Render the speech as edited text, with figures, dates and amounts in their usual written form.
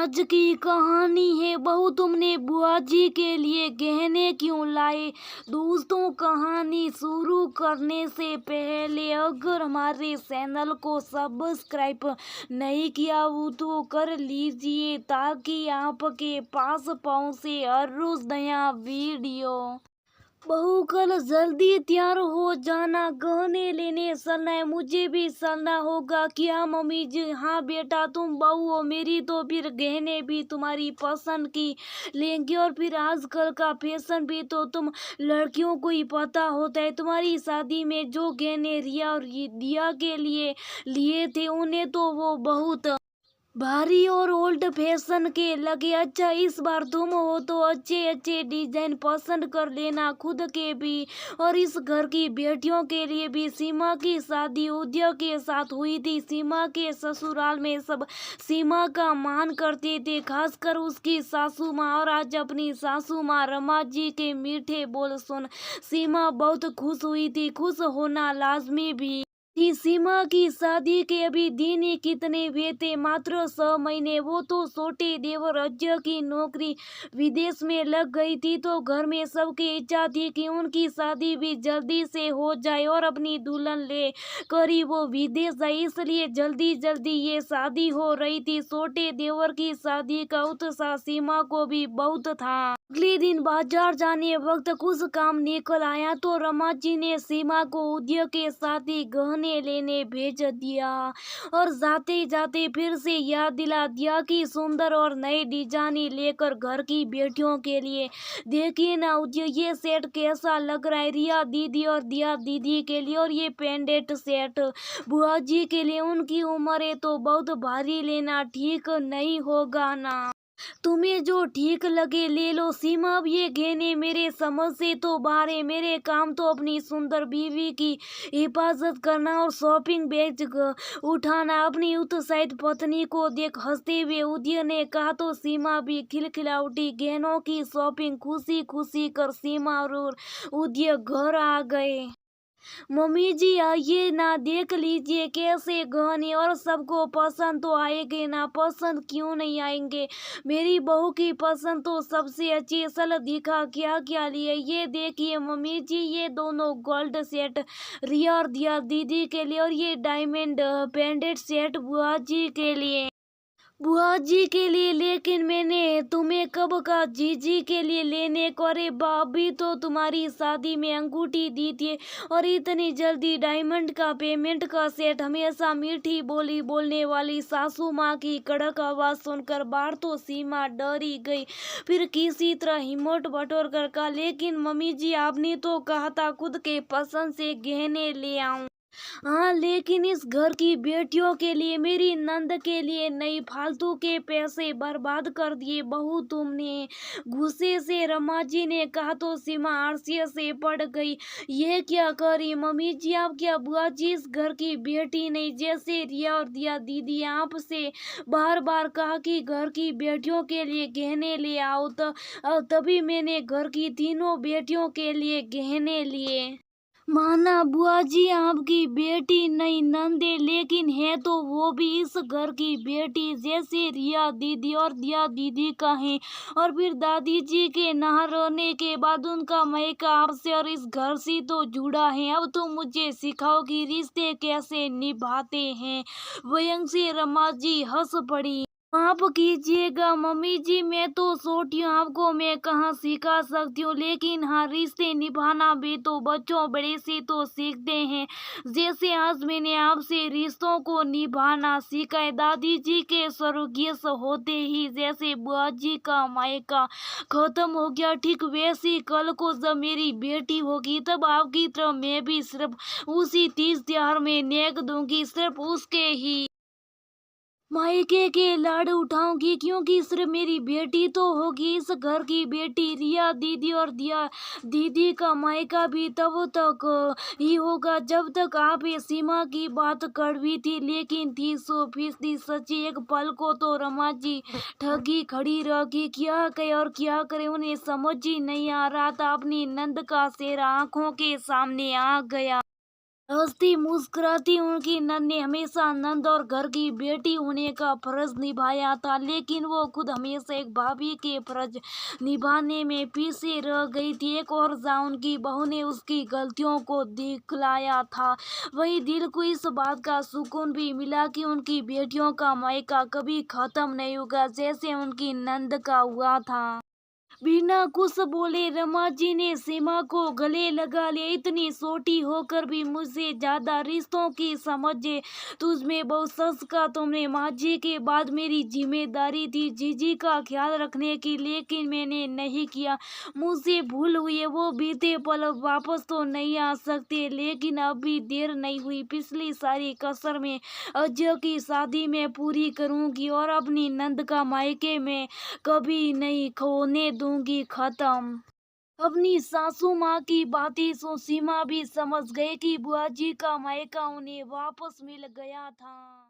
आज की कहानी है बहू तुमने बुआ जी के लिए गहने क्यों लाए। दोस्तों, कहानी शुरू करने से पहले अगर हमारे चैनल को सब्सक्राइब नहीं किया हो तो कर लीजिए ताकि आपके पास पहुंचे हर रोज नया वीडियो। बहू, कल जल्दी तैयार हो जाना, गहने लेने चलना है। मुझे भी चलना होगा। क्या मम्मी जी? हाँ बेटा, तुम बहू हो मेरी तो फिर गहने भी तुम्हारी पसंद की लेंगे। और फिर आजकल का फैशन भी तो तुम लड़कियों को ही पता होता है। तुम्हारी शादी में जो गहने रिया और दिया के लिए लिए थे उन्हें तो वो बहुत भारी और ओल्ड फैशन के लगे। अच्छा, इस बार तुम हो तो अच्छे अच्छे डिजाइन पसंद कर लेना खुद के भी और इस घर की बेटियों के लिए भी। सीमा की शादी उद्योग के साथ हुई थी। सीमा के ससुराल में सब सीमा का मान करते थे, खासकर उसकी सासू माँ। और आज अपनी सासू माँ रमा जी के मीठे बोल सुन सीमा बहुत खुश हुई थी। खुश होना लाजमी भी थी। सीमा की शादी के अभी दिन ही कितने हुए थे, मात्र 6 महीने। वो तो छोटे देवर अजय की नौकरी विदेश में लग गई थी तो घर में सबकी इच्छा थी कि उनकी शादी भी जल्दी से हो जाए और अपनी दुल्हन ले कर ही वो विदेश जाए। इसलिए जल्दी जल्दी ये शादी हो रही थी। छोटे देवर की शादी का उत्साह सीमा को भी बहुत था। अगले दिन बाजार जाने वक्त कुछ काम निकल आया तो रमा जी ने सीमा को उद्योग के साथ ही गहने लेने भेज दिया और जाते जाते फिर से याद दिला दिया कि सुंदर और नए डिजाइन लेकर घर की बेटियों के लिए देखिए ना उद्योग ये सेट कैसा लग रहा है। रिया दीदी और दिया दीदी के लिए और ये पेंडेंट सेट बुआ जी के लिए। उनकी उम्र है तो बहुत भारी लेना ठीक नहीं होगा ना। तुम्हें जो ठीक लगे ले लो सीमा। अब ये गहने मेरे समझ से तो बाहर है। मेरे काम तो अपनी सुंदर बीवी की हिफाजत करना और शॉपिंग बैग उठाना। अपनी उत्साहित पत्नी को देख हंसते हुए उदय ने कहा तो सीमा भी खिलखिला उठी। गहनों की शॉपिंग खुशी खुशी कर सीमा और उदय घर आ गए। मम्मी जी आइए ना, देख लीजिए कैसे गहने और सबको पसंद तो आएंगे ना। पसंद क्यों नहीं आएंगे, मेरी बहू की पसंद तो सबसे अच्छी। असल दिखा क्या क्या लिए। ये देखिए मम्मी जी, ये दोनों गोल्ड सेट रिया और दिया दीदी के लिए और ये डायमंड पेंडेंट सेट बुआ जी के लिए। बुआ जी के लिए? लेकिन मैंने तुम्हें कब कहा जीजी के लिए लेने को? अरे भाभी तो तुम्हारी शादी में अंगूठी दी थी और इतनी जल्दी डायमंड का पेमेंट का सेट। हमेशा मीठी बोली बोलने वाली सासू माँ की कड़क आवाज सुनकर बाहर तो सीमा डर ही गई। फिर किसी तरह हिम्मत बटोर कर कहा, लेकिन मम्मी जी आपने तो कहा था खुद के पसंद से गहने ले आऊं। हाँ, लेकिन इस घर की बेटियों के लिए, मेरी नंद के लिए नहीं। फालतू के पैसे बर्बाद कर दिए बहू तुमने, गुस्से से रमा जी ने कहा तो सीमा आरसी से पड़ गई। ये क्या करी मम्मी जी? आप क्या बुआ जी इस घर की बेटी नहीं? जैसे रिया और दिया दीदी आपसे बार बार कहा कि घर की बेटियों के लिए गहने ले आओ तो तभी मैंने घर की तीनों बेटियों के लिए गहने लिए। माना बुआ जी आपकी बेटी नहीं नंदे, लेकिन है तो वो भी इस घर की बेटी जैसे रिया दीदी और दिया दीदी का है। और फिर दादी जी के ना रहने के बाद उनका मायका आपसे और इस घर से तो जुड़ा है। अब तो मुझे सिखाओ कि रिश्ते कैसे निभाते हैं। वयं से रमा जी हंस पड़ी। माफ कीजिएगा मम्मी जी, मैं तो छोटी हूँ, आपको मैं कहाँ सिखा सकती हूँ। लेकिन हाँ, रिश्ते निभाना भी तो बच्चों बड़े से तो सीखते हैं। जैसे आज मैंने आपसे रिश्तों को निभाना सीखा है। दादी जी के स्वर्गीय होते ही जैसे बुआ जी का मायका खत्म हो गया, ठीक वैसी कल को जब मेरी बेटी होगी तब आपकी तरफ मैं भी सिर्फ उसी 30 त्योहार में नेक दूंगी, सिर्फ उसके ही मायके के लाड उठाऊंगी, क्योंकि सिर्फ मेरी बेटी तो होगी इस घर की बेटी। रिया दीदी और दिया दीदी का मायका भी तब तक ही होगा जब तक आप ये सीमा की बात कड़वी थी लेकिन थी 100% सच्ची। एक पल को तो रमा जी ठगी खड़ी रही, क्या करे और क्या करे उन्हें समझ ही नहीं आ रहा था। अपनी नंद का चेहरा आंखों के सामने आ गया। हंसती मुस्कुराती उनकी नंद ने हमेशा नंद और घर की बेटी होने का फर्ज निभाया था, लेकिन वो खुद हमेशा एक भाभी के फर्ज निभाने में पीछे रह गई थी। एक और जहाँ उनकी बहू ने उसकी गलतियों को दिखलाया था, वही दिल को इस बात का सुकून भी मिला कि उनकी बेटियों का मायका कभी खत्म नहीं होगा, जैसे उनकी नंद का हुआ था। बिना कुछ बोले रमा जी ने सीमा को गले लगा लिया। इतनी छोटी होकर भी मुझसे ज्यादा रिश्तों की समझ है तुझ में बहुत। सच का तुमने माँ जी के बाद मेरी जिम्मेदारी थी जीजी का ख्याल रखने की, लेकिन मैंने नहीं किया। मुझसे भूल हुई है। वो बीते पल अब वापस तो नहीं आ सकते, लेकिन अब भी देर नहीं हुई। पिछली सारी कसर में अजय की शादी में पूरी करूंगी और अपनी नंद का मायके में कभी नहीं खोने दूंगी खत्म। अपनी सासू माँ की बातें सुन सीमा भी समझ गई कि बुआ जी का मायका उन्हें वापस मिल गया था।